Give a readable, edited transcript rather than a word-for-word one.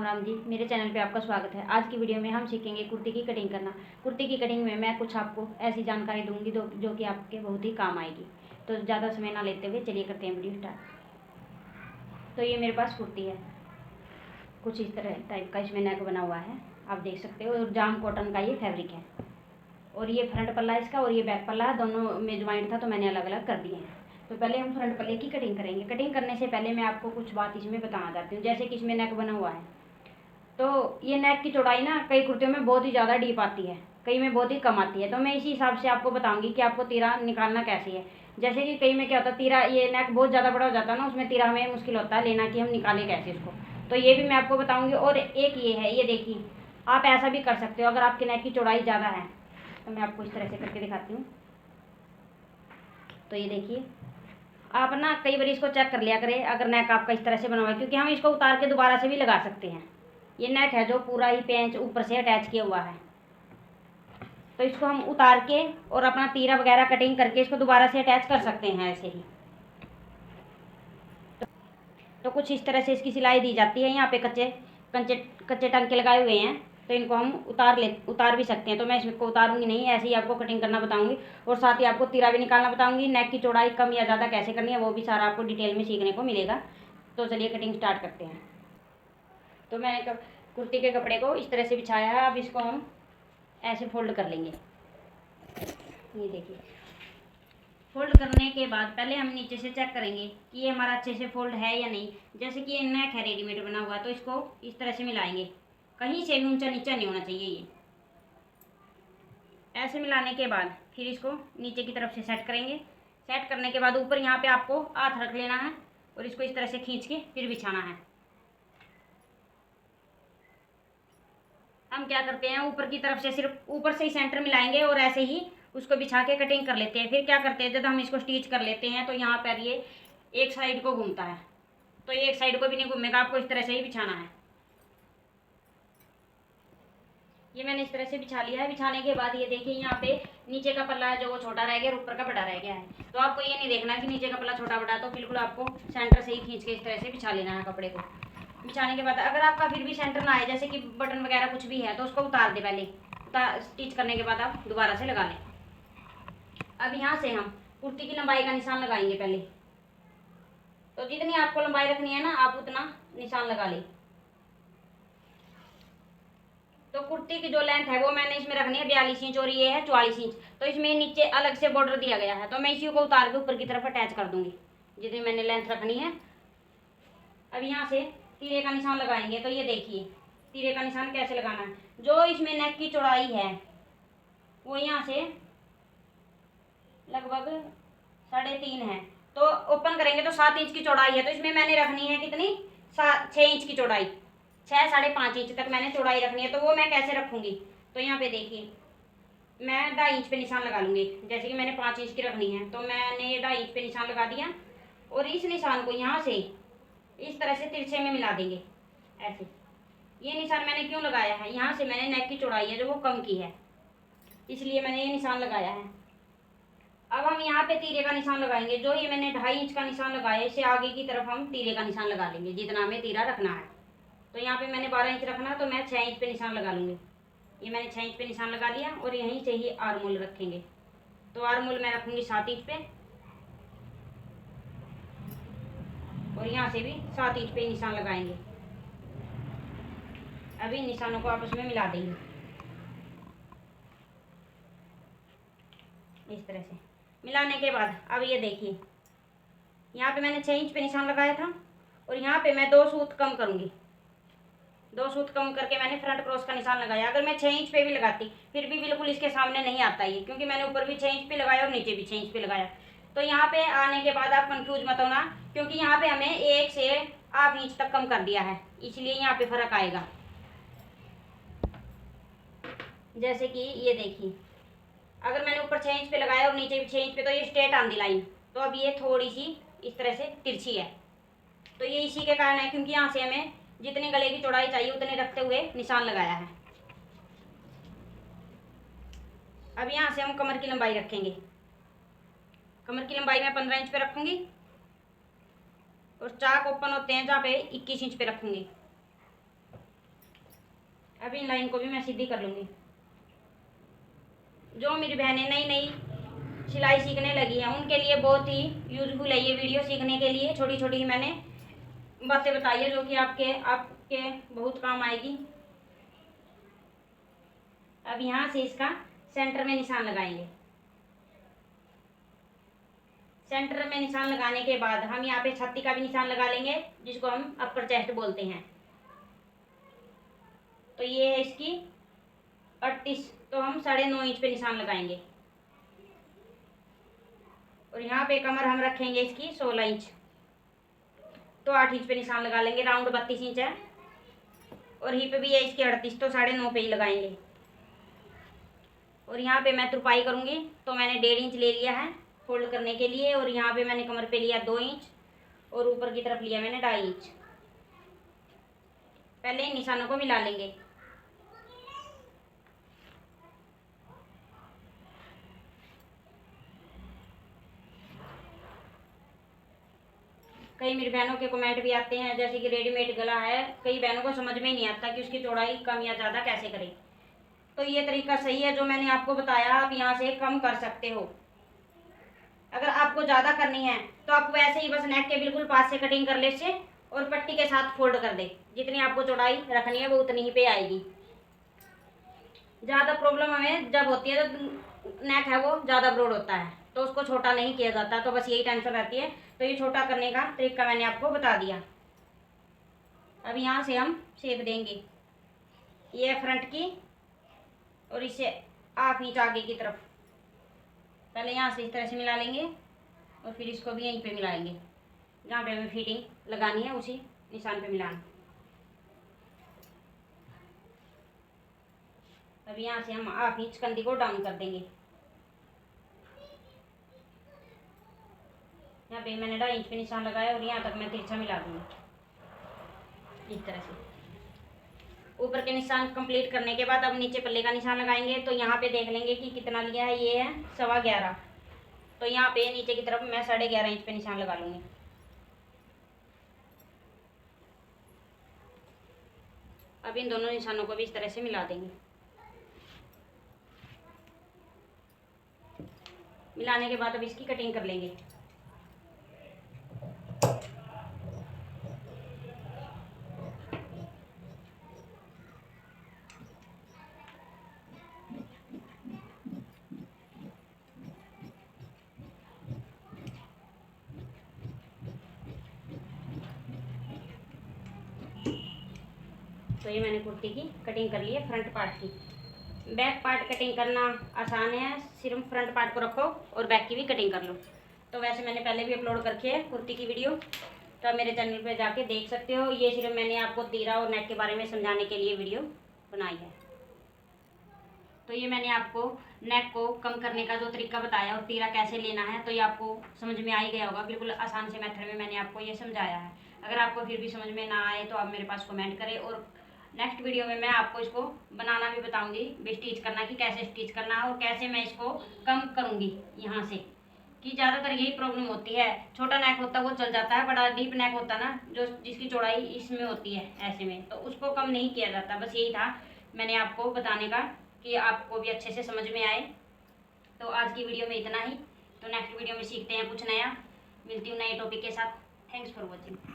राम जी, मेरे चैनल पे आपका स्वागत है। आज की वीडियो में हम सीखेंगे कुर्ती की कटिंग करना। कुर्ती की कटिंग में मैं कुछ आपको ऐसी जानकारी दूंगी जो कि आपके बहुत ही काम आएगी। तो ज़्यादा समय ना लेते हुए चलिए करते हैं वीडियो स्टार्ट। तो ये मेरे पास कुर्ती है, कुछ इस तरह टाइप का इसमें नेक बना हुआ है, आप देख सकते हो। और जाम कॉटन का ये फैब्रिक है और ये फ्रंट पल्ला इसका और ये बैक पल्ला, दोनों में ज्वाइंट था तो मैंने अलग अलग कर दिए हैं। तो पहले हम फ्रंट पल्ले की कटिंग करेंगे। कटिंग करने से पहले मैं आपको कुछ बात इसमें बताना चाहती हूँ। जैसे कि इसमें नेक बना हुआ है, तो ये नेक की चौड़ाई ना कई कुर्तियों में बहुत ही ज़्यादा डीप आती है, कई में बहुत ही कम आती है। तो मैं इसी हिसाब से आपको बताऊंगी कि आपको तीरा निकालना कैसे है। जैसे कि कई में क्या होता है, तीरा ये नेक बहुत ज़्यादा बड़ा हो जाता है ना, उसमें तीरा हमें मुश्किल होता है लेना कि हम निकालें कैसे इसको। तो ये भी मैं आपको बताऊँगी। और एक ये है, ये देखिए, आप ऐसा भी कर सकते हो अगर आपके नेक की चौड़ाई ज़्यादा है। तो मैं आपको इस तरह से करके दिखाती हूँ। तो ये देखिए, आप ना कई बार इसको चेक कर लिया करें अगर नेक आपका इस तरह से बना हुआ है, क्योंकि हम इसको उतार के दोबारा से भी लगा सकते हैं। ये नेक है जो पूरा ही पेंच ऊपर से अटैच किया हुआ है, तो इसको हम उतार के और अपना तीरा वगैरह कटिंग करके इसको दोबारा से अटैच कर सकते हैं ऐसे ही। तो कुछ इस तरह से इसकी सिलाई दी जाती है। यहाँ पे कच्चे कच्चे कच्चे टंके लगाए हुए हैं, तो इनको हम उतार भी सकते हैं। तो मैं इसको उतारूंगी नहीं, ऐसे ही आपको कटिंग करना बताऊंगी। और साथ ही आपको तीरा भी निकालना बताऊंगी। नेक की चौड़ाई कम या ज़्यादा कैसे करनी है वो भी सारा आपको डिटेल में सीखने को मिलेगा। तो चलिए कटिंग स्टार्ट करते हैं। तो मैंने कुर्ती के कपड़े को इस तरह से बिछाया है। अब इसको हम ऐसे फोल्ड कर लेंगे। ये देखिए, फोल्ड करने के बाद पहले हम नीचे से चेक करेंगे कि ये हमारा अच्छे से फोल्ड है या नहीं। जैसे कि ये नेक है रेडीमेड बना हुआ, तो इसको इस तरह से मिलाएंगे, कहीं से भी ऊंचा नीचा नहीं होना चाहिए। ये ऐसे मिलाने के बाद फिर इसको नीचे की तरफ से सेट करेंगे। सेट करने के बाद ऊपर यहाँ पे आपको हाथ रख लेना है और इसको इस तरह से खींच के फिर बिछाना है। हम क्या करते हैं, ऊपर की तरफ से सिर्फ ऊपर से ही सेंटर मिलाएंगे और ऐसे ही उसको बिछा के कटिंग कर लेते हैं। फिर क्या करते हैं, जब हम इसको स्टिच कर लेते हैं तो यहाँ पर ये एक साइड को घूमता है, तो ये एक साइड को भी नहीं घूमेगा, आपको इस तरह से ही बिछाना है। ये मैंने इस तरह से बिछा लिया है। बिछाने के बाद ये देखिए, यहाँ पे नीचे का पल्ला है जो वो छोटा रह गया और ऊपर का बड़ा रह गया है। तो आपको ये नहीं देखना कि नीचे का पल्ला छोटा बड़ा, तो बिल्कुल आपको सेंटर से ही खींच के इस तरह से बिछा लेना है कपड़े को। बिछाने के बाद अगर आपका फिर भी सेंटर ना आए, जैसे कि बटन वगैरह कुछ भी है, तो उसको उतार दे पहले। स्टिच करने के बाद आप दोबारा से लगा लें। अब यहाँ से हम कुर्ती की लंबाई का निशान लगाएंगे पहले। तो जितनी आपको लंबाई रखनी है ना, आप उतना निशान लगा लें। तो कुर्ती की जो लेंथ है वो मैंने इसमें रखनी है 42 इंच और ये है 44 इंच। तो इसमें नीचे अलग से बॉर्डर दिया गया है, तो मैं इसी को उतार के ऊपर की तरफ अटैच कर दूंगी जितनी मैंने लेंथ रखनी है। अब यहाँ से तीरे का निशान लगाएंगे। तो ये देखिए, तीरे का निशान कैसे लगाना है। जो इसमें नेक की चौड़ाई है वो यहाँ से लगभग 3.5 है। तो ओपन करेंगे तो 7 इंच की चौड़ाई है, तो इसमें मैंने रखनी है कितनी, 6 इंच की चौड़ाई। 6-5.5 इंच तक मैंने चौड़ाई रखनी है। तो वो मैं कैसे रखूंगी, तो यहाँ पे देखिए, मैं 2.5 इंच पे निशान लगा लूँगी। जैसे कि मैंने 5 इंच की रखनी है, तो मैंने 2.5 इंच पे निशान लगा दिया। और इस निशान को यहाँ से इस तरह से तिरछे में मिला देंगे ऐसे। ये निशान मैंने क्यों लगाया है, यहाँ से मैंने नेक की चौड़ाई है जो वो कम की है, इसलिए मैंने ये निशान लगाया है। अब हम यहाँ पे तीरे का निशान लगाएंगे। जो ये मैंने 2.5 इंच का निशान लगाया, इससे आगे की तरफ हम तीरे का निशान लगा लेंगे जितना हमें तीरा रखना है। तो यहाँ पे मैंने 12 इंच रखना, तो मैं 6 इंच पे निशान लगा लूँगी। ये मैंने 6 इंच पे निशान लगा लिया और यहीं से ही आर्मोल रखेंगे। तो आर्मोल मैं रखूँगी 7 इंच पे और यहाँ से भी 7 इंच पे निशान लगाएंगे। अभी निशानों को आपस में मिला देंगे इस तरह से। मिलाने के बाद अब ये देखिए, यहाँ पे मैंने 6 इंच पे निशान लगाया था और यहाँ पे मैं 2 सूत कम करूँगी। 2 सूत कम करके मैंने फ्रंट क्रॉस का निशान लगाया। अगर मैं 6 इंच पे भी लगाती फिर भी बिल्कुल इसके सामने नहीं आता ये, क्योंकि मैंने ऊपर भी 6 इंच पे लगाया और नीचे भी 6 इंच पे लगाया। तो यहाँ पे आने के बाद आप कंफ्यूज मत होना, क्योंकि यहाँ पे हमें 1 से ½ इंच तक कम कर दिया है, इसलिए यहाँ पे फर्क आएगा। जैसे कि ये देखिए, अगर मैंने ऊपर 6 इंच पे लगाया और नीचे भी 6 इंच पे, तो ये स्ट्रेट आंधी लाइन। तो अब ये थोड़ी सी इस तरह से तिरछी है। तो ये इसी के कारण है, क्योंकि यहाँ से हमें जितनी गले की चौड़ाई चाहिए उतने रखते हुए निशान लगाया है। अब यहाँ से हम कमर की लंबाई रखेंगे। कमर की लंबाई मैं 15 इंच पे रखूँगी और चाक ओपन होते हैं जहाँ पे 21 इंच पे रखूँगी। अभी इन लाइन को भी मैं सीधी कर लूँगी। जो मेरी बहनें नई नई सिलाई सीखने लगी हैं उनके लिए बहुत ही यूजफुल है ये वीडियो सीखने के लिए। छोटी छोटी मैंने बातें बताई है जो कि आपके बहुत काम आएगी। अब यहाँ से इसका सेंटर में निशान लगाएंगे। सेंटर में निशान लगाने के बाद हम यहाँ पे छाती का भी निशान लगा लेंगे, जिसको हम अपर चेस्ट बोलते हैं। तो ये है इसकी 38, तो हम 9.5 इंच पे निशान लगाएंगे। और यहाँ पे कमर हम रखेंगे इसकी 16 इंच, तो 8 इंच पे निशान लगा लेंगे। राउंड 32 इंच है। और हिप भी है इसकी 38, तो 9.5 पे ही लगाएंगे। और यहाँ पे मैं तुरपाई करूँगी, तो मैंने 1.5 इंच ले लिया है फोल्ड करने के लिए। और यहाँ पे मैंने कमर पे लिया 2 इंच और ऊपर की तरफ लिया मैंने 2.5 इंच। पहले इन निशानों को मिला लेंगे। कई मेरी बहनों के कमेंट भी आते हैं जैसे कि रेडीमेड गला है, कई बहनों को समझ में ही नहीं आता कि उसकी चौड़ाई कम या ज़्यादा कैसे करें। तो ये तरीका सही है जो मैंने आपको बताया, आप यहाँ से कम कर सकते हो। अगर आपको ज़्यादा करनी है तो आप वैसे ही बस नेक के बिल्कुल पास से कटिंग कर ले से और पट्टी के साथ फोल्ड कर दे। जितनी आपको चौड़ाई रखनी है वो उतनी ही पे आएगी। ज़्यादा प्रॉब्लम हमें जब होती है जब नेक है वो ज़्यादा ब्रॉड होता है, तो उसको छोटा नहीं किया जाता, तो बस यही टेंशन रहती है। तो ये छोटा करने का तरीका मैंने आपको बता दिया। अब यहाँ से हम शेप देंगे। ये है फ्रंट की और इसे 1/2 इंच आगे की तरफ। पहले यहाँ से इस तरह से मिला लेंगे और फिर इसको भी यहीं पे मिलाएंगे। जहाँ पे हमें फिटिंग लगानी है उसी निशान पे मिलाना। अब यहाँ से हम 1/2 इंच कंधी को डाउन कर देंगे। यहाँ पे मैंने 2.5 इंच पे निशान लगाया और यहाँ तक मैं तिरछा मिला दूँगी इस तरह से। ऊपर के निशान कंप्लीट करने के बाद अब नीचे पल्ले का निशान लगाएंगे। तो यहाँ पे देख लेंगे कि कितना लिया है। ये है 11.25, तो यहाँ पे नीचे की तरफ मैं 11.5 इंच पे निशान लगा लूँगी। अब इन दोनों निशानों को भी इस तरह से मिला देंगे। मिलाने के बाद अब इसकी कटिंग कर लेंगे। तो ये मैंने कुर्ती की कटिंग कर ली है फ्रंट पार्ट की। बैक पार्ट कटिंग करना आसान है, सिर्फ फ्रंट पार्ट को रखो और बैक की भी कटिंग कर लो। तो वैसे मैंने पहले भी अपलोड कर रखी है कुर्ती की वीडियो, तो आप मेरे चैनल पे जाके देख सकते हो। ये सिर्फ मैंने आपको तीरा और नेक के बारे में समझाने के लिए वीडियो बनाई है। तो ये मैंने आपको नेक को कम करने का जो तरीका बताया और तीरा कैसे लेना है, तो ये आपको समझ में आ ही गया होगा। बिल्कुल आसान से मेथड में मैंने आपको ये समझाया है। अगर आपको फिर भी समझ में ना आए तो आप मेरे पास कमेंट करें, और नेक्स्ट वीडियो में मैं आपको इसको बनाना भी बताऊंगी, भी स्टिच करना कि कैसे स्टिच करना है और कैसे मैं इसको कम करूंगी यहाँ से। कि ज़्यादातर यही प्रॉब्लम होती है, छोटा नेक होता है वो चल जाता है, बड़ा डीप नेक होता है ना जो जिसकी चौड़ाई इसमें होती है ऐसे में, तो उसको कम नहीं किया जाता। बस यही था मैंने आपको बताने का कि आपको भी अच्छे से समझ में आए। तो आज की वीडियो में इतना ही। तो नेक्स्ट वीडियो में सीखते हैं कुछ नया। मिलती हूँ नए टॉपिक के साथ। Thanks for watching.